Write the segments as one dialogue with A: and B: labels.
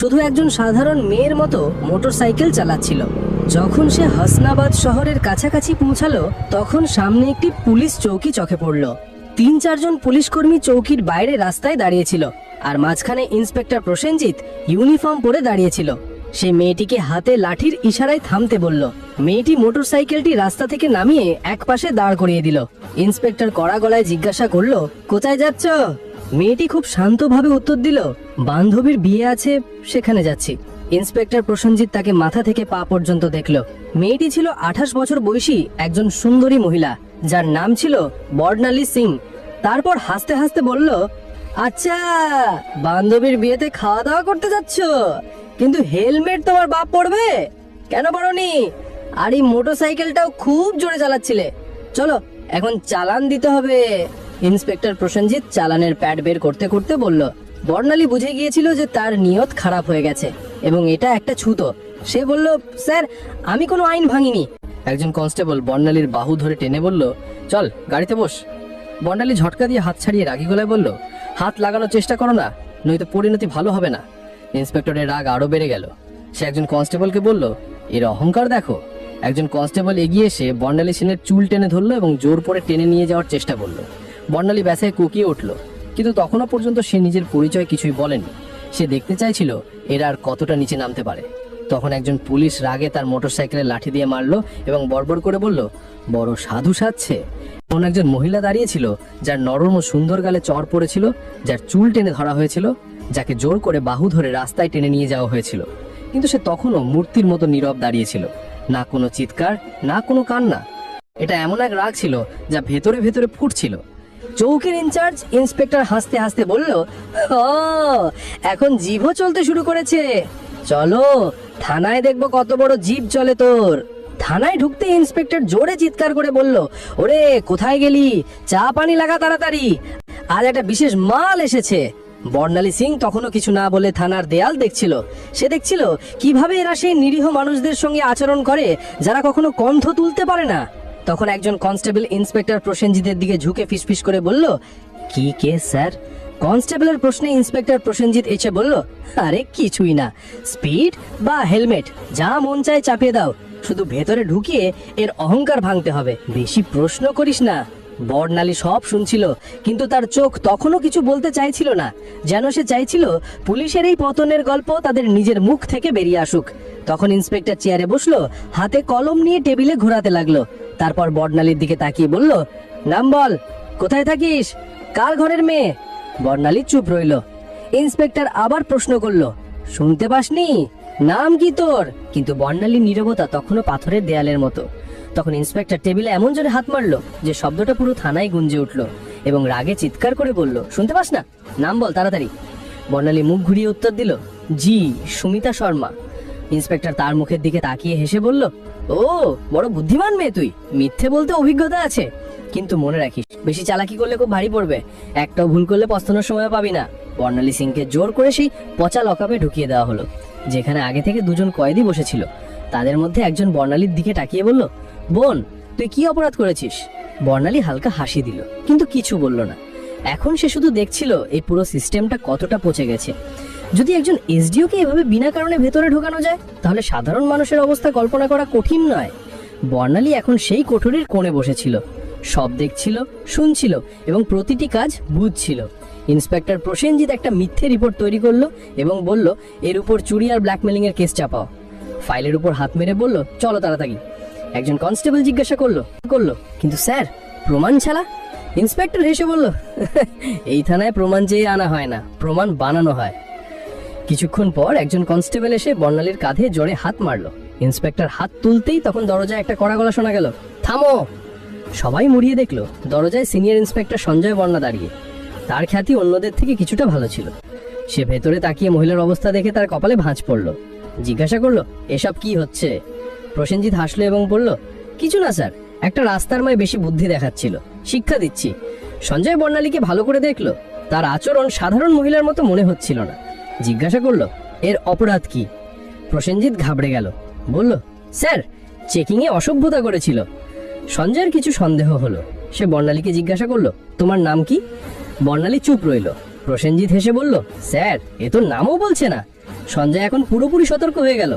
A: শুধু একজন সাধারণ মেয়ের মতো মোটরসাইকেল চালাচ্ছিল। যখন সে হাসনাবাদ শহরের কাছাকাছি পৌঁছালো তখন সামনে একটি পুলিশ চৌকি চোখে পড়ল। ৩-৪ জন পুলিশ কর্মী চৌকির বাইরে রাস্তায় দাঁড়িয়েছিল, আর মাঝখানে ইন্সপেক্টর প্রসেনজিৎ ইউনিফর্ম পরে দাঁড়িয়েছিল। সে মেয়েটিকে হাতে লাঠির ইশারায় থামতে বলল। মেয়েটি মোটরসাইকেলটি রাস্তা থেকে নামিয়ে একপাশে দাঁড় করিয়ে দিল। ইন্সপেক্টর কড়া গলায় জিজ্ঞাসা করলো, কোথায় যাচ্ছ? মেয়েটি খুব শান্তভাবে উত্তর দিল, বান্ধবীর বিয়ে আছে, সেখানে যাচ্ছি। ইন্সপেক্টর প্রসেনজিৎ তাকে মাথা থেকে পা পর্যন্ত দেখল। মেয়েটি ছিল 28 বছর বয়সী একজন সুন্দরী মহিলা, যার নাম ছিল বর্ণালী সিং। তারপর হাসতে হাসতে বলল, আচ্ছা, বান্ধবীর বিয়েতে খাওয়া দাওয়া করতে যাচ্ছ, কিন্তু হেলমেট তোমার বাপ পড়বে কেন পড়নি? আর এই মোটরসাইকেলটাও খুব জোরে চালাচ্ছিলে, চলো এখন চালান দিতে হবে। ইন্সপেক্টর প্রসেনজিৎ চালানের প্যাড বের করতে করতে বলল। বর্ণালী বুঝে গিয়েছিল যে তার নিয়ত খারাপ হয়ে গেছে এবং এটা একটা ছুতো। সে বলল, স্যার, আমি কোনো আইন ভাঙিনি। একজন কনস্টেবল বর্ণালীর বাহু ধরে টেনে বলল, চল গাড়িতে বস। বর্ণালী ঝটকা দিয়ে হাত ছাড়িয়ে রাগী গলায় বলল, হাত লাগানোর চেষ্টা করো না, নয়তো পরিণতি ভালো হবে না। ইন্সপেক্টরের রাগ আরো বেড়ে গেল। সে একজন কনস্টেবলকে বলল, এর অহংকার দেখো। একজন কনস্টেবল এগিয়ে এসে বর্ণালী সেনের চুল টেনে ধরলো এবং জোর করে টেনে নিয়ে যাওয়ার চেষ্টা করলো। বর্ণালী ব্যথায় কুকিয়ে উঠল, কিন্তু তখনও পর্যন্ত সে নিজের পরিচয় কিছুই বলেনি। সে দেখতে চাইছিল এরা আর কতটা নিচে নামতে পারে। তখন একজন পুলিশ রাগে তার মোটরসাইকেলে লাঠি দিয়ে মারলো এবং বড়বড় করে বলল, বড় সাধু সাজছে। এমন একজন মহিলা দাঁড়িয়েছিল যার নরম ও সুন্দর গালে চড় পড়েছিল, যার চুল টেনে ধরা হয়েছিল, যাকে জোর করে বাহু ধরে রাস্তায় টেনে নিয়ে যাওয়া হয়েছিল। কিন্তু সে তখনও মূর্তির মতো নীরব দাঁড়িয়েছিল, না কোনো চিৎকার, না কোনো কান্না। এটা এমন এক রাগ ছিল যা ভেতরে ভেতরে ফুটছিল। চৌকির ইনচার্জ ইন্সপেক্টর হাসতে হাসতে বলল, ও, এখন জিভও চলতে শুরু করেছে, চলো থানায় দেখবো কত বড় জিভ চলে তোর। থানায় ঢুকতে ইন্সপেক্টর জোরে চিৎকার করে বলল, ওরে কোথায় গেলি, চা পানি লাগা তাড়াতাড়ি, আজ একটা বিশেষ মাল এসেছে। বর্ণালী সিং তখনও কিছু না বলে থানার দেয়াল দেখছিল। সে দেখছিল কিভাবে এরা সেই নিরীহ মানুষদের সঙ্গে আচরণ করে যারা কখনো কণ্ঠ তুলতে পারে না। তখন একজন কনস্টেবল ইন্সপেক্টর প্রসেনজিতের দিকে ঝুঁকে ফিসফিস করে বলল, কি কেস স্যার? কনস্টেবলের প্রশ্নে ইন্সপেক্টর প্রসেনজিৎ এসে বলল, আরে কিছুই না, স্পিড বা হেলমেট যা মন চায় চাপিয়ে দাও, শুধু ভেতরে ঢুকিয়ে এর অহংকার ভাঙতে হবে, বেশি প্রশ্ন করিস না। বর্ণালী সব শুনছিল, কিন্তু তার চোখ তখনও কিছু বলতে চাইছিল না, যেন সে চাইছিল পুলিশের এই পতনের গল্প তাদের নিজের মুখ থেকে বেরিয়ে আসুক। তখন ইন্সপেক্টর চেয়ারে বসলো, হাতে কলম নিয়ে টেবিলে ঘোরাতে লাগলো। তারপর বর্ণালীর দিকে তাকিয়ে বলল, নাম বল, কোথায় থাকিস, কার ঘরের মেয়ে? বর্ণালী চুপ রইল। ইন্সপেক্টর আবার প্রশ্ন করলো, শুনতে পাসনি, নাম কি তোর? কিন্তু বর্ণালীর নীরবতা তখনও পাথরের দেয়ালের মতো। তখন ইন্সপেক্টর টেবিলে এমন জোরে হাত মারলো যে শব্দটা পুরো থানায় গুঞ্জে উঠলো এবং রাগে চিৎকার করে বলল, শুনতে পাস না, নাম বল তাড়াতাড়ি। বর্ণালী মুখ ঘুরিয়ে উত্তর দিল, জি, সুমিতা শর্মা। ইন্সপেক্টর তার মুখের দিকে তাকিয়ে হেসে বলল, ও, বড় বুদ্ধিমান মেয়ে তুই, মিথ্যে বলতে অভিজ্ঞতা আছে, কিন্তু মনে রাখিস বেশি চালাকি করলে খুব ভারী পড়বে, একটাও ভুল করলে পস্তানোর সময় পাবি না। বর্ণালী সিংকে জোর করে সেই পচা লকআপে ঢুকিয়ে দেওয়া হলো, যেখানে আগে থেকে দুজন কয়েদি বসেছিল। তাদের মধ্যে একজন বর্ণালীর দিকে তাকিয়ে বলল, বোন, তুই কি অপরাধ করেছিস? বর্ণালী হালকা হাসি দিল, কিন্তু কিছু বলল না। এখন সে শুধু দেখছিল এই পুরো সিস্টেমটা কতটা পচে গেছে। যদি একজন এসডিওকে এভাবে বিনা কারণে ভেতরে ঢোকানো যায়, তাহলে সাধারণ মানুষের অবস্থা কল্পনা করা কঠিন নয়। বর্ণালী এখন সেই কোঠরির কোণে বসেছিল, সব দেখছিল, শুনছিল এবং প্রতিটি কাজ বুঝছিল। ইন্সপেক্টর প্রসেনজিৎ একটা মিথ্যে রিপোর্ট তৈরি করলো এবং বলল, এর উপর চুরি আর ব্ল্যাকমেলিং এর কেস চাপাও। ফাইলের উপর হাত মেরে বলল, চলো তাড়াতাড়ি। একজন কনস্টেবল জিজ্ঞাসা করলো, কিন্তু স্যার, প্রমাণ ছাড়া? ইন্সপেক্টর হেসে বলল, এই থানায় প্রমাণ চেয়ে আনা হয় না, প্রমাণ বানানো হয়। কিছুক্ষণ পর একজন কনস্টেবল এসে বর্ণালীর কাঁধে জোরে হাত মারলো। ইন্সপেক্টর হাত তুলতেই তখন দরজায় একটা কড়া গলা শোনা গেল, থামো। সবাই মুড়িয়ে দেখলো দরজায় সিনিয়র ইন্সপেক্টর সঞ্জয় বর্ণা দাঁড়িয়ে। তার খ্যাতি অন্যদের থেকে কিছুটা ভালো ছিল। সে ভেতরে তাকিয়ে মহিলার অবস্থা দেখে তার কপালে ভাঁজ পড়লো। জিজ্ঞাসা করলো, এসব কি হচ্ছে? প্রসেনজিৎ হাসলো এবং বলল, কিছু না স্যার, একটা রাস্তার মায় বেশি বুদ্ধি দেখাচ্ছিল, শিক্ষা দিচ্ছি। সঞ্জয় বর্ণালীকে ভালো করে দেখলো, তার আচরণ সাধারণ মহিলার মতো মনে হচ্ছিল না। জিজ্ঞাসা করলো, এর অপরাধ কি? প্রসেনজিৎ ঘাবড়ে গেল, বলল, স্যার, চেকিংয়ে অসভ্যতা করেছিল। সঞ্জয়ের কিছু সন্দেহ হলো। সে বর্ণালীকে জিজ্ঞাসা করলো, তোমার নাম কি? বর্ণালী চুপ রইল। প্রসেনজিৎ হেসে বলল, স্যার, এ তো নামও বলছে না। সঞ্জয় এখন পুরোপুরি সতর্ক হয়ে গেল।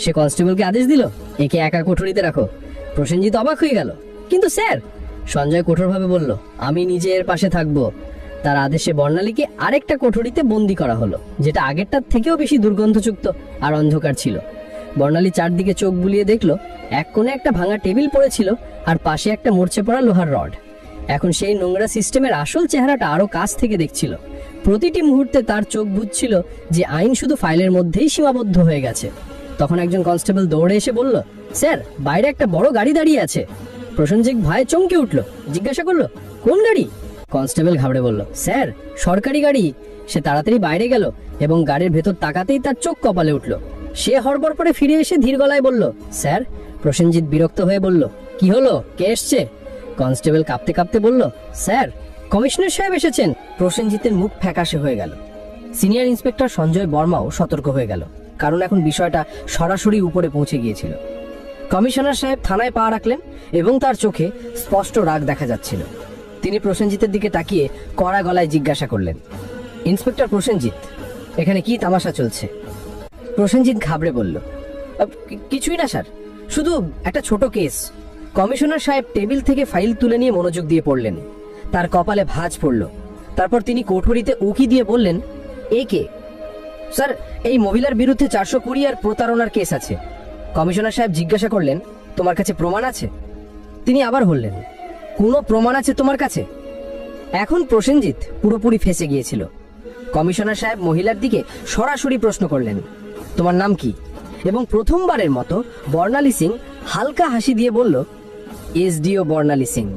A: সে কনস্টেবলকে আদেশ দিল, একে একা কোঠরিতে রাখো। প্রসেনজিৎ অবাক হয়ে গেল, কিন্তু স্যার। সঞ্জয় কঠোরভাবে বলল, আমি নিজে এর পাশে থাকবো। তার আদেশে বর্ণালীকে আরেকটা কোঠরিতে বন্দি করা হলো, যেটা আগেরটার থেকেও বেশি দুর্গন্ধযুক্ত আর অন্ধকার ছিল। বর্ণালী চারদিকে চোখ বুলিয়ে দেখলো, এক কোণে একটা ভাঙা টেবিল পড়েছিল আর পাশে একটা মরচে পড়া লোহার রড। এখন সেই নোংরা সিস্টেমের আসল চেহারাটা আরো কাছ থেকে দেখছিল। প্রতিটি মুহূর্তে তার চোখ বুঝছিল যে আইন শুধু ফাইলের মধ্যেই সীমাবদ্ধ হয়ে গেছে। তখন একজন কনস্টেবল দৌড়ে এসে বলল, স্যার, বাইরে একটা বড় গাড়ি দাঁড়িয়ে আছে। প্রসেনজিৎ ভয়ে চমকে উঠল, জিজ্ঞাসা করলো, কোন গাড়ি? কনস্টেবল ঘাবড়ে বলল, স্যার, সরকারি গাড়ি। সে তাড়াতাড়ি বাইরে গেল এবং গাড়ির ভেতর তাকাতেই তার চোখ কপালে উঠল। সে হড়বড় করে ফিরে এসে ধীর গলায় বলল, স্যার। প্রসেনজিৎ বিরক্ত হয়ে বলল, কি হলো, কে এসছে? কনস্টেবল কাঁপতে কাঁপতে বলল, স্যার, কমিশনার সাহেব এসেছেন। প্রসেনজিতের মুখ ফ্যাকাশে হয়ে গেল। সিনিয়র ইন্সপেক্টর সঞ্জয় বর্মাও সতর্ক হয়ে গেল, কারণ এখন বিষয়টা সরাসরি উপরে পৌঁছে গিয়েছিল। কমিশনার সাহেব থানায় পা রাখলেন এবং তার চোখে স্পষ্ট রাগ দেখা যাচ্ছিল। তিনি প্রসেনজিতের দিকে তাকিয়ে কড়া গলায় জিজ্ঞাসা করলেন, ইন্সপেক্টর প্রসেনজিৎ, এখানে কি তামাশা চলছে? প্রসেনজিৎ ঘাবড়ে বলল, কিছুই না স্যার, শুধু একটা ছোট কেস। কমিশনার সাহেব টেবিল থেকে ফাইল তুলে নিয়ে মনোযোগ দিয়ে পড়লেন। তার কপালে ভাঁজ পড়ল। তারপর তিনি কোঠরিতে উকি দিয়ে বললেন, এ কে? স্যার, এই মহিলার বিরুদ্ধে 420 আর প্রতারণার কেস আছে। কমিশনার সাহেব জিজ্ঞাসা করলেন, তোমার কাছে প্রমাণ আছে? তিনি আবার বললেন, কোনো প্রমাণ আছে তোমার কাছে? এখন প্রসেনজিৎ পুরোপুরি ফেঁসে গিয়েছিল। কমিশনার সাহেব মহিলার দিকে সরাসরি প্রশ্ন করলেন, তোমার নাম কি? এবং প্রথমবারের মতো বর্ণালী সিং হালকা হাসি দিয়ে বলল, এসডিও বর্ণালী সিং।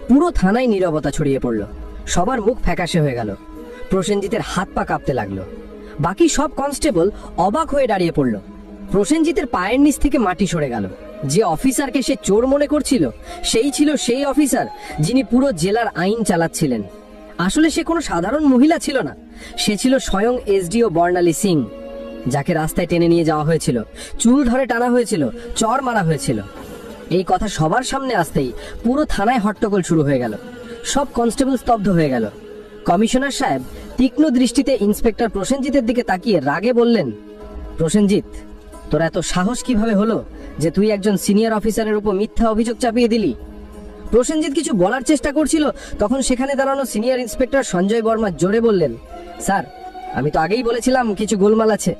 A: পুরো থানায় নীরবতা ছড়িয়ে পড়ল। সবার মুখ ফ্যাকাশে হয়ে গেল। প্রসেনজিতের হাত পা কাঁপতে লাগলো। বাকি সব কনস্টেবল অবাক হয়ে দাঁড়িয়ে পড়ল। প্রসেনজিতের পায়ের নিচ থেকে মাটি সরে গেল। যে অফিসারকে সে চোর মনে করছিল, সেই ছিল সেই অফিসার যিনি পুরো জেলার আইন চালাচ্ছিলেন। আসলে সে কোনো সাধারণ মহিলা ছিল না, সে ছিল স্বয়ং এসডিও বর্ণালী সিং, যাকে রাস্তায় টেনে নিয়ে যাওয়া হয়েছিল, চুল ধরে টানা হয়েছিল, চর মারা হয়েছিল। এই কথা সবার সামনে আসতেই পুরো থানায় হট্টগোল শুরু হয়ে গেল। সব কনস্টেবল স্তব্ধ হয়ে গেল। কমিশনার সাহেব তীক্ষ্ণ দৃষ্টিতে ইন্সপেক্টর প্রসেনজিতের দিকে তাকিয়ে রাগে বললেন, প্রসেনজিৎ, তোর এত সাহস কিভাবে হলো যে তুই একজন সিনিয়র অফিসারের উপর মিথ্যা অভিযোগ চাপিয়ে দিলি? প্রসেনজিৎ কিছু বলার চেষ্টা করছিল, তখন সেখানে দাঁড়ানো সিনিয়র ইন্সপেক্টর সঞ্জয় বর্মা জোরে বললেন, স্যার, আমি তো আগেই বলেছিলাম কিছু গোলমাল আছে।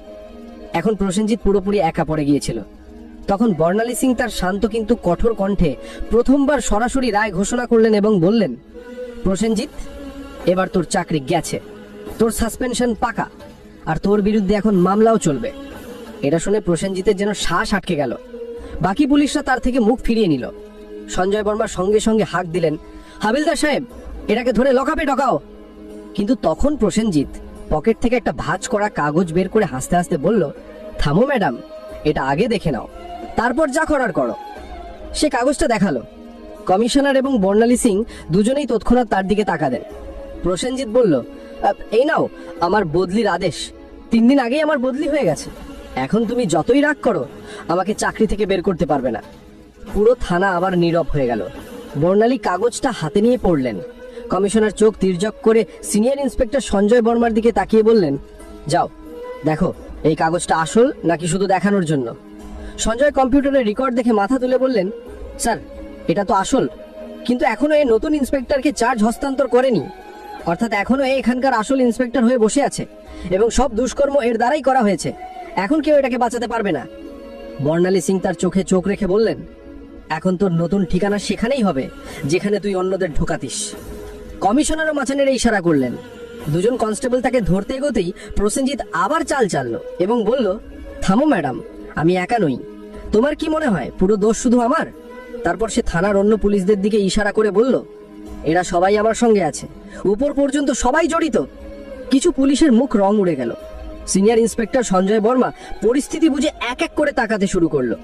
A: এখন প্রসেনজিৎ পুরোপুরি একা পড়ে গিয়েছিল। তখন বর্ণালী সিং তার শান্ত কিন্তু কঠোর কণ্ঠে প্রথমবার সরাসরি রায় ঘোষণা করলেন এবং বললেন, প্রসেনজিৎ, এবার তোর চাকরি গেছে, তোর সাসপেনশন পাকা, আর তোর বিরুদ্ধে এখন মামলাও চলবে। এটা শুনে প্রসেনজিতের যেন শ্বাস আটকে গেল। বাকি পুলিশরা তার থেকে মুখ ফিরিয়ে নিল। সঞ্জয় বর্মা সঙ্গে সঙ্গে হাঁক দিলেন, হাবিলদার সাহেব, এটাকে ধরে লকআপে ঢোকাও। কিন্তু তখন প্রসেনজিৎ পকেট থেকে একটা ভাঁজ করা কাগজ বের করে হাসতে হাসতে বলল, থামো ম্যাডাম, এটা আগে দেখে নাও, তারপর যা করার করো। সে কাগজটা দেখালো। কমিশনার এবং বর্ণালী সিং দুজনেই তৎক্ষণাৎ তার দিকে তাকালেন। প্রসেনজিৎ বলল, এই নাও আমার বদলির আদেশ। 3 দিন আগেই আমার বদলি হয়ে গেছে। এখন তুমি যতই রাগ করো, আমাকে চাকরি থেকে বের করতে পারবে না। পুরো থানা আবার নীরব হয়ে গেল। বর্ণালী কাগজটা হাতে নিয়ে পড়লেন। কমিশনার চোখ তির্যক করে সিনিয়র ইন্সপেক্টর সঞ্জয় বর্মার দিকে তাকিয়ে বললেন, যাও দেখো এই কাগজটা আসল নাকি শুধু দেখানোর জন্য। সঞ্জয় কম্পিউটারে রেকর্ড দেখে মাথা তুলে বললেন, স্যার, এটা তো আসল, কিন্তু এখনো এই নতুন ইন্সপেক্টরকে চার্জ হস্তান্তর করেনি। অর্থাৎ এখনো এখানকার আসল ইন্সপেক্টর হয়ে বসে আছে এবং সব দুষ্কর্ম এর দ্বারাই করা হয়েছে। এখন কেউ এটাকে বাঁচাতে পারবে না। বর্ণালী সিং তার চোখে চোখ রেখে বললেন, এখন তোর নতুন ঠিকানা সেখানেই হবে যেখানে তুই অন্যদের ঢোকাতিস। কমিশনারও মাঝানের ইশারা করলেন। দুজন কনস্টেবল তাকে ধরতে এগোতেই প্রসেনজিৎ আবার চাল চালল এবং বলল, থামো ম্যাডাম, আমি একা নই। তোমার কি মনে হয় পুরো দোষ শুধু আমার? তারপর সে থানার অন্য পুলিশদের দিকে ইশারা করে বলল, এরা সবাই আমার সঙ্গে আছে, উপর পর্যন্ত সবাই জড়িত। কিছু পুলিশের মুখ রং উড়ে গেল। সিনিয়র ইন্সপেক্টর সঞ্জয় বর্মা পরিস্থিতি বুঝে এক এক করে তাকাতে শুরু করলো।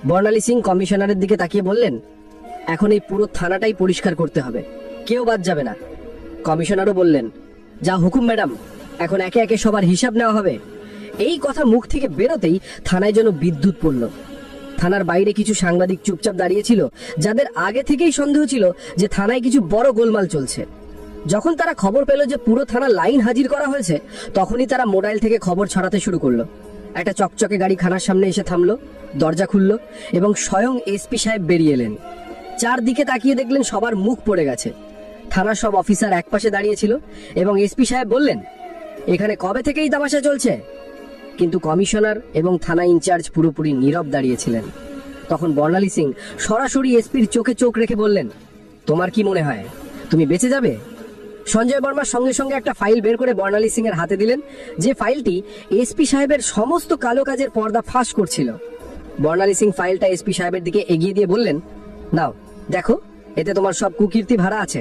A: বর্ণালী সিং কমিশনারের দিকে তাকিয়ে বললেন, এখন এই পুরো থানাটাই পরিষ্কার করতে হবে, কেউ বাদ যাবে না। কমিশনারও বললেন, যা হুকুম ম্যাডাম, এখন একে একে সবার হিসাব নেওয়া হবে। এই কথা মুখ থেকে বেরোতেই থানায় যেন বিদ্যুৎ পড়ল। থানার বাইরে কিছু সাংবাদিক চুপচাপ দাঁড়িয়েছিল, যাদের আগে থেকেই সন্দেহ ছিল যে থানায় কিছু বড় গোলমাল চলছে। যখন তারা খবর পেল যে পুরো থানা লাইন হাজির করা হয়েছে, তখনই তারা মোবাইল থেকে খবর ছড়াতে শুরু করলো। একটা চকচকে গাড়ি থানার সামনে এসে থামলো, দরজা খুললো এবং স্বয়ং এসপি সাহেব বেরিয়ে এলেন। চারদিকে তাকিয়ে দেখলেন সবার মুখ পড়ে গেছে। থানার সব অফিসার একপাশে দাঁড়িয়েছিল এবং এসপি সাহেব বললেন, এখানে কবে থেকেই তামাশা চলছে? কিন্তু কমিশনার এবং থানা ইনচার্জ পুরোপুরি নীরব দাঁড়িয়েছিলেন। তখন বর্ণালী সিং সরাসরি এসপির চোখে চোখ রেখে বললেন, তোমার কি মনে হয় তুমি বেঁচে যাবে? সঞ্জয় বর্মা সঙ্গে সঙ্গে একটা ফাইল বের করে বর্ণালী সিং এর হাতে দিলেন, যে ফাইলটি এসপি সাহেবের সমস্ত কালো কাজের পর্দা ফাঁস করছিল। বর্ণালী সিং ফাইলটা এসপি সাহেবের দিকে এগিয়ে দিয়ে বললেন, নাও দেখো, এতে তোমার সব কুকীর্তি ভরা আছে।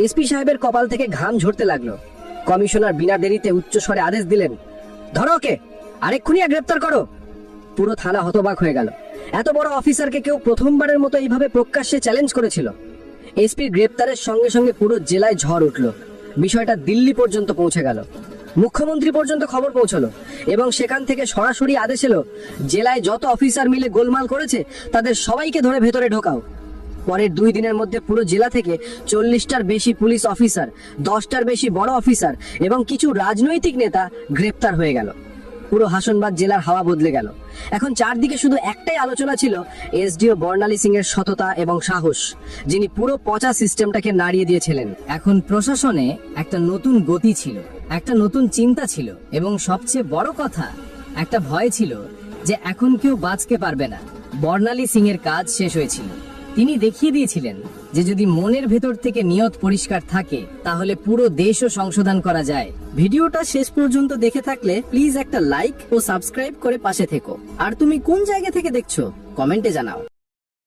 A: এসপি সাহেবের কপাল থেকে ঘাম ঝরতে লাগলো। কমিশনার বিনা দেরিতে উচ্চস্বরে আদেশ দিলেন, ধরো ওকে, আরেকক্ষুনি গ্রেপ্তার করো। পুরো থানা হতবাক হয়ে গেল। এত বড় অফিসারকে কেউ প্রথমবারের মতো এইভাবে প্রকাশ্যে চ্যালেঞ্জ করেছিল। এসপির গ্রেপ্তারের সঙ্গে সঙ্গে পুরো জেলায় ঝড় উঠল। বিষয়টা দিল্লি পর্যন্ত পৌঁছে গেল, মুখ্যমন্ত্রী পর্যন্ত খবর পৌঁছলো এবং সেখান থেকে সরাসরি আদেশ এলো, জেলায় যত অফিসার মিলে গোলমাল করেছে তাদের সবাইকে ধরে ভেতরে ঢোকাও। পরের 2 দিনের মধ্যে পুরো জেলা থেকে 40টার বেশি পুলিশ অফিসার, 10টার বেশি বড় অফিসার এবং কিছু রাজনৈতিক নেতা গ্রেপ্তার হয়ে গেল। পুরো হাসনবাগ জেলার হাওয়া বদলে গেল। এখন চারদিকে শুধু একটাই আলোচনা ছিল, এসডিও বর্ণালী সিং এর সততা এবং সাহস, যিনি পুরো পচা সিস্টেমটাকে নাড়িয়ে দিয়েছিলেন। এখন প্রশাসনে একটা নতুন গতি ছিল, একটা নতুন চিন্তা ছিল এবং সবচেয়ে বড় কথা, একটা ভয় ছিল যে এখন কেউ বাঁচতে পারবে না। বর্ণালী সিং এর কাজ শেষ হয়েছিল। তিনি দেখিয়ে দিয়েছিলেন যে যদি মনের ভেতর থেকে নিয়ত পরিষ্কার থাকে তাহলে পুরো দেশও সংশোধন করা যায়। ভিডিওটা শেষ পর্যন্ত দেখে থাকলে প্লিজ একটা লাইক ও সাবস্ক্রাইব করে পাশে থেকো। আর তুমি কোন জায়গা থেকে দেখছো কমেন্টে জানাও।